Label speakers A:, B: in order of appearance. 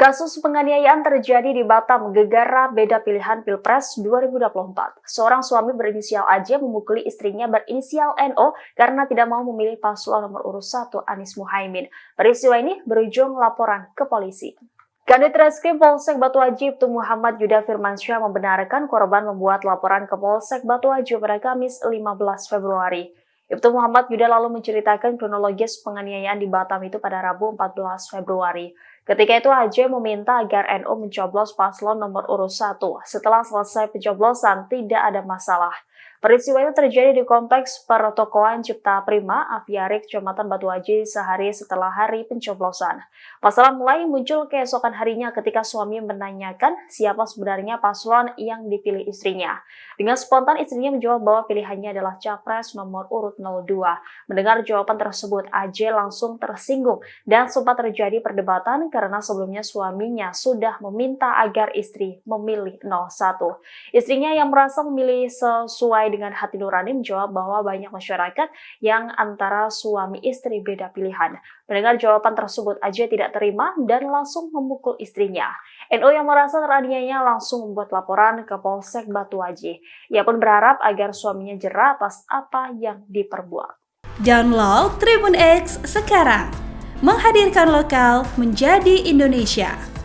A: Kasus penganiayaan terjadi di Batam, gegara beda pilihan Pilpres 2024. Seorang suami berinisial AJ memukuli istrinya berinisial NO karena tidak mau memilih paslon nomor urut 1 Anies Muhaimin. Peristiwa ini berujung laporan ke polisi. Kanit Reskrim Polsek Batu Haji Ibtu Muhammad Yuda Firmansyah membenarkan korban membuat laporan ke Polsek Batu Haji pada Kamis 15 Februari. Ibtu Muhammad Yuda lalu menceritakan kronologis penganiayaan di Batam itu pada Rabu 14 Februari. Ketika itu AJ meminta agar NU mencoblos paslon nomor urut 1. Setelah selesai pencoblosan, tidak ada masalah. Peristiwa itu terjadi di kompleks pertokoan Cipta Prima, Aviarik, Kecamatan Batu Haji sehari setelah hari pencoblosan. Masalah mulai muncul keesokan harinya ketika suami menanyakan siapa sebenarnya paslon yang dipilih istrinya. Dengan spontan istrinya menjawab bahwa pilihannya adalah Capres nomor urut 02. Mendengar jawaban tersebut, AJ langsung tersinggung dan sempat terjadi perdebatan karena sebelumnya suaminya sudah meminta agar istri memilih 01. Istrinya yang merasa memilih sesuai dengan hati nurani menjawab bahwa banyak masyarakat yang antara suami istri beda pilihan. Mendengar jawaban tersebut, AJ tidak terima dan langsung memukul istrinya. NO yang merasa teraniaya langsung membuat laporan ke Polsek Batu Haji. Ia pun berharap agar suaminya jera atas apa yang diperbuat.
B: Download Tribun X sekarang, menghadirkan lokal menjadi Indonesia.